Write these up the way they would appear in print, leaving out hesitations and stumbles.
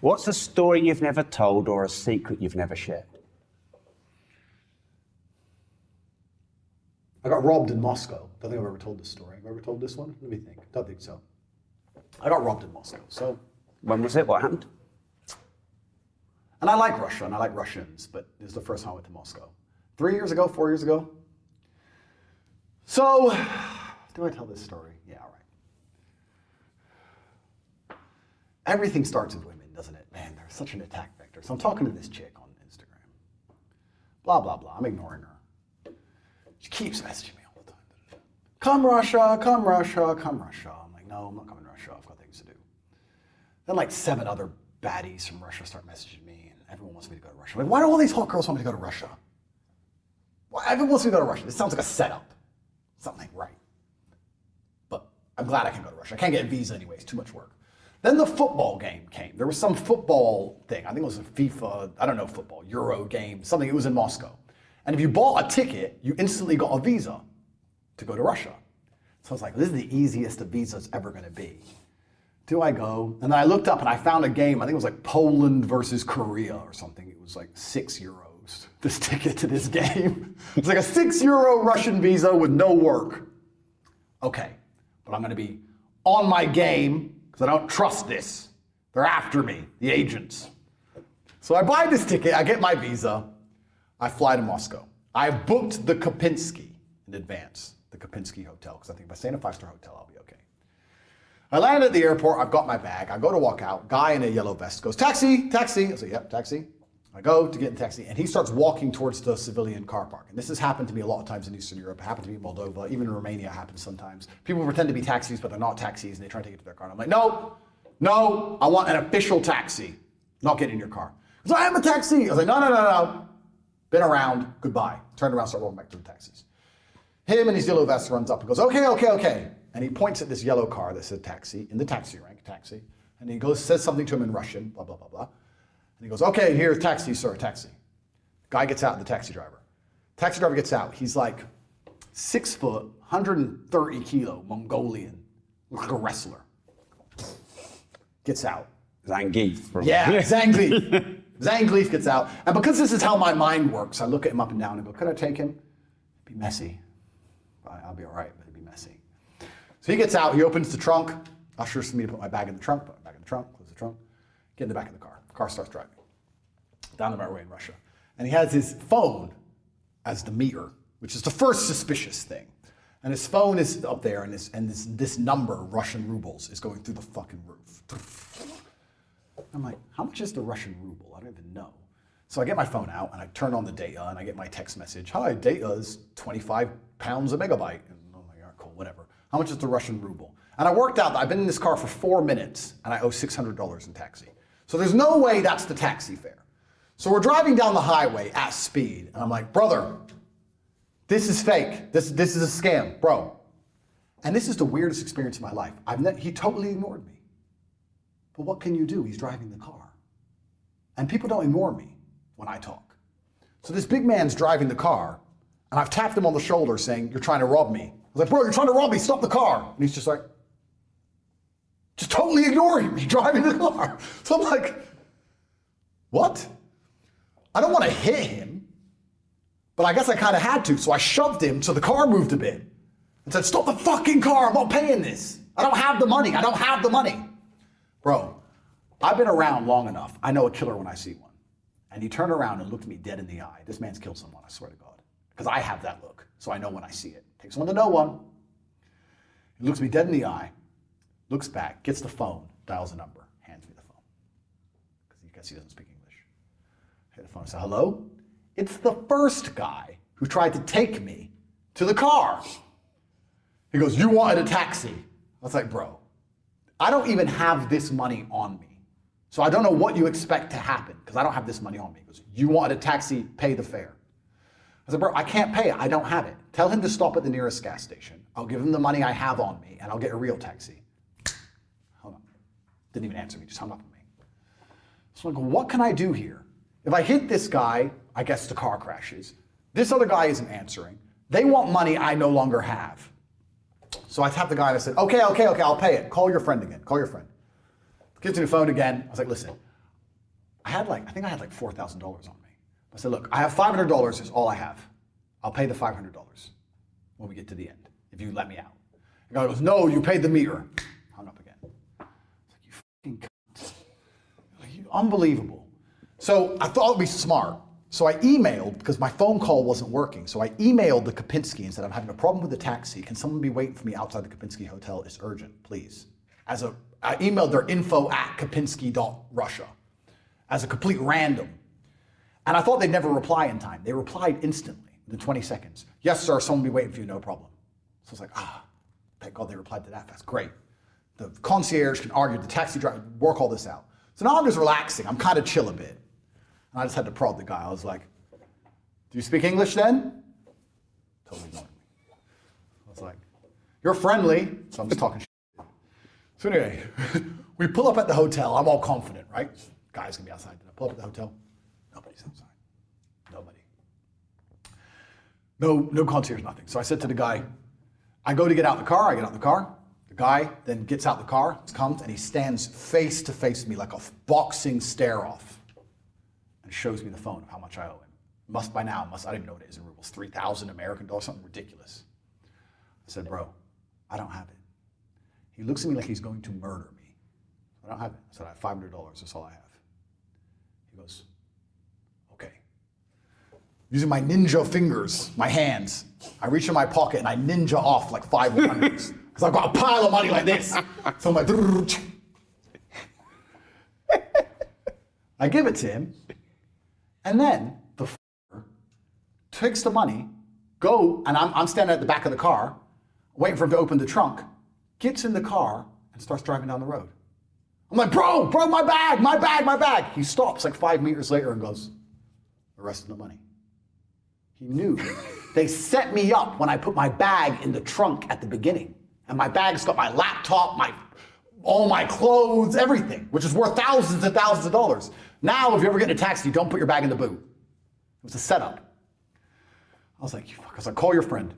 What's a story you've never told or a secret you've never shared? I got robbed in Moscow. Don't think I've ever told this story. Have I ever told this one? Let me think. Don't think so. I got robbed in Moscow. So, When was it? What happened? and I like Russia and I like Russians, but this is the first time I went to Moscow. 3 years ago, 4 years ago. So, do I tell this story? Yeah, all right. Everything starts with women, doesn't it? Man, there's such an attack vector. So I'm talking to this chick on Instagram. Blah, blah, blah. I'm ignoring her. She keeps messaging me all the time. Come Russia, come Russia, come Russia. I'm like, no, I'm not coming to Russia. I've got things to do. Then like 7 other baddies from Russia start messaging me, and everyone wants me to go to Russia. I'm like, why do all these hot girls want me to go to Russia? Why everyone wants me to go to Russia? This sounds like a setup. Something right. But I'm glad I can go to Russia. I can't get a visa anyway. It's too much work. Then the football game came. There was some football thing. I think it was a FIFA, I don't know, football, Euro game, something. It was in Moscow. And if you bought a ticket, you instantly got a visa to go to Russia. So I was like, this is the easiest a visa's ever going to be. Do I go? And then I looked up and I found a game. I think it was like Poland versus Korea or something. It was like €6, this ticket to this game. It's like a €6 Russian visa with no work. Okay, but I'm going to be on my game because I don't trust this. They're after me, the agents. So I buy this ticket, I get my visa, I fly to Moscow. I booked the Kopinski in advance, the Kopinski hotel, because I think if I stay in a 5-star hotel, I'll be okay. I land at the airport, I've got my bag, I go to walk out, guy in a yellow vest goes, taxi, taxi. I say, yep, taxi. I go to get in the taxi, and he starts walking towards the civilian car park. And this has happened to me a lot of times in Eastern Europe. It happened to me in Moldova, even in Romania it happens sometimes. People pretend to be taxis, but they're not taxis, and they try to take it to their car. And I'm like, no, I want an official taxi, not getting in your car. He's like, I am a taxi. I was like, no. Been around, goodbye. Turned around, start walking back to the taxis. Him and his yellow vest runs up and goes, okay. And he points at this yellow car that said taxi, in the taxi rank, taxi. And he goes, says something to him in Russian, blah, blah, blah, blah. And he goes, okay, here's taxi, sir, taxi. Guy gets out, the taxi driver. Taxi driver gets out. He's like 6 foot, 130 kilo, Mongolian, like a wrestler. Gets out. Zangief. Yeah, Zangief. Zangief gets out. And because this is how my mind works, I look at him up and down and go, could I take him? It'd be messy. I'll be all right, but it'd be messy. So he gets out, he opens the trunk, ushers for me to put my bag in the trunk, put my bag in the trunk, close the trunk, get in the back of the car. Car starts driving down the motorway in Russia. And he has his phone as the meter, which is the first suspicious thing. And his phone is up there, and this number, Russian rubles, is going through the fucking roof. I'm like, how much is the Russian ruble? I don't even know. So I get my phone out, and I turn on the data, and I get my text message. Hi, data is 25 pounds a megabyte. And I'm like, all right, cool, whatever. How much is the Russian ruble? And I worked out that I've been in this car for 4 minutes, and I owe $600 in taxi. So there's no way that's the taxi fare. So we're driving down the highway at speed, and I'm like, brother, this is fake. This is a scam, bro. And this is the weirdest experience of my life. He totally ignored me. But what can you do? He's driving the car. And people don't ignore me when I talk. So this big man's driving the car, and I've tapped him on the shoulder saying, you're trying to rob me. I was like, bro, you're trying to rob me, stop the car. And he's just like, just totally ignoring me, driving the car. So I'm like, what? I don't want to hit him, but I guess I kind of had to. So I shoved him so the car moved a bit and said, stop the fucking car, I'm not paying this. I don't have the money. Bro, I've been around long enough. I know a killer when I see one. And he turned around and looked me dead in the eye. This man's killed someone, I swear to God. Because I have that look, so I know when I see it. Takes one to know one. He looks me dead in the eye, looks back, gets the phone, dials a number, hands me the phone. Because you guess he doesn't speak English. I hit the phone and say, hello? It's the first guy who tried to take me to the car. He goes, you wanted a taxi. I was like, bro, I don't even have this money on me. So I don't know what you expect to happen, because I don't have this money on me. He goes, you wanted a taxi, pay the fare. I said, bro, I can't pay it. I don't have it. Tell him to stop at the nearest gas station. I'll give him the money I have on me, and I'll get a real taxi. Hold on. Didn't even answer me, just hung up on me. So I'm like, what can I do here? If I hit this guy, I guess the car crashes. This other guy isn't answering. They want money I no longer have. So I tapped the guy and I said, okay, I'll pay it. Call your friend again, call your friend. Gives me the phone again. I was like, listen, I think I had like $4,000 on me. I said, look, I have $500 is all I have. I'll pay the $500 when we get to the end, if you let me out. The guy goes, no, you paid the meter. Hung up again. It's like, you fucking cunt. Like, you unbelievable. So I thought it'd be smart. So I emailed, because my phone call wasn't working, so I emailed the Kopinski and said, I'm having a problem with the taxi. Can someone be waiting for me outside the Kopinski hotel? It's urgent, please. I emailed their info@kopinski.russia as a complete random. And I thought they'd never reply in time. They replied instantly, within 20 seconds. Yes, sir, someone will be waiting for you, no problem. So I was like, thank God they replied to that fast. Great. The concierge can argue, the taxi driver, work all this out. So now I'm just relaxing. I'm kind of chill a bit. And I just had to prod the guy. I was like, do you speak English then? Totally ignored me. I was like, you're friendly. So I'm just talking shit. So anyway, we pull up at the hotel. I'm all confident, right? Guy's gonna be outside. I pull up at the hotel. Nobody's outside. Nobody. No concierge, nothing. So I said to the guy, I go to get out the car. I get out the car. The guy then gets out the car, comes, and he stands face to face with me like a boxing stare-off and shows me the phone of how much I owe him. I don't even know what it is in rubles, 3,000 American dollars, something ridiculous. I said, bro, I don't have it. He looks at me like he's going to murder me. I don't have it. I said, I have $500. That's all I have. He goes, okay. Using my ninja fingers, my hands, I reach in my pocket and I ninja off like 5 100s. Because I've got a pile of money like this. So I'm like, I give it to him. And then the f***er takes the money, and I'm standing at the back of the car, waiting for him to open the trunk, gets in the car and starts driving down the road. I'm like, bro, my bag. He stops like 5 meters later and goes, the rest of the money. He knew. They set me up when I put my bag in the trunk at the beginning. And my bag's got my laptop, all my clothes, everything, which is worth thousands and thousands of dollars. Now, if you ever get in a taxi, don't put your bag in the boot. It was a setup. I was like, you fuck. I was like, call your friend.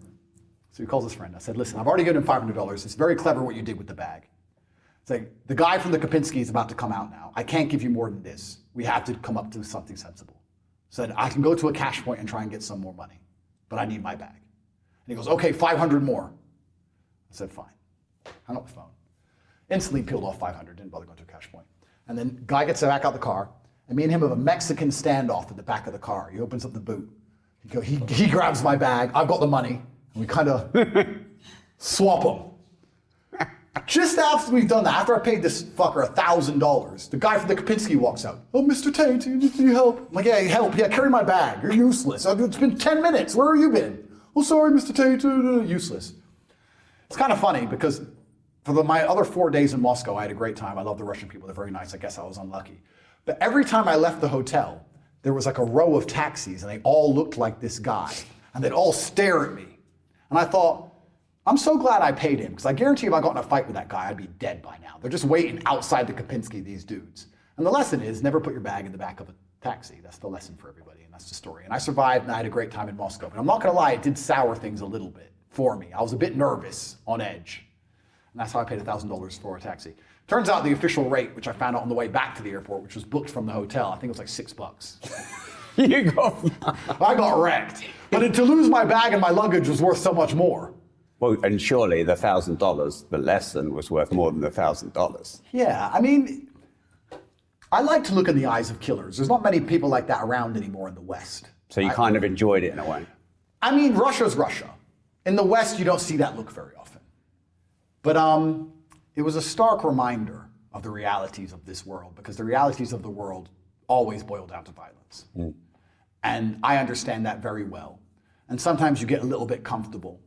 So he calls his friend. I said, listen, I've already given him $500. It's very clever what you did with the bag. It's like, the guy from the Kopinski is about to come out now. I can't give you more than this. We have to come up to something sensible. Said, I can go to a cash point and try and get some more money, but I need my bag. And he goes, okay, 500 more. I said, fine. Hung up the phone. Instantly peeled off 500, didn't bother going to a cash point. And then guy gets back out the car, and me and him have a Mexican standoff at the back of the car. He opens up the boot. He grabs my bag, I've got the money, and we kind of swap them. Just after we've done that, after I paid this fucker $1,000, the guy from the Kopinski walks out. Oh, Mr. Tate, you need help? I'm like, yeah, help. Yeah, carry my bag. You're useless. It's been 10 minutes. Where have you been? Oh, sorry, Mr. Tate. Useless. It's kind of funny because for my other 4 days in Moscow, I had a great time. I love the Russian people. They're very nice. I guess I was unlucky. But every time I left the hotel, there was like a row of taxis, and they all looked like this guy. And they'd all stare at me. And I thought, I'm so glad I paid him, because I guarantee if I got in a fight with that guy, I'd be dead by now. They're just waiting outside the Kopinski, these dudes. And the lesson is, never put your bag in the back of a taxi. That's the lesson for everybody, and that's the story. And I survived, and I had a great time in Moscow. But I'm not going to lie, it did sour things a little bit for me. I was a bit nervous, on edge. And that's how I paid $1,000 for a taxi. Turns out the official rate, which I found out on the way back to the airport, which was booked from the hotel, I think it was like $6. I got wrecked. But to lose my bag and my luggage was worth so much more. Well, and surely the $1,000, the lesson was worth more than the $1,000. Yeah, I mean, I like to look in the eyes of killers. There's not many people like that around anymore in the West. So you kind of enjoyed it in a way. I mean, Russia's Russia. In the West, you don't see that look very often. But it was a stark reminder of the realities of this world, because the realities of the world always boil down to violence. Mm. And I understand that very well. And sometimes you get a little bit comfortable.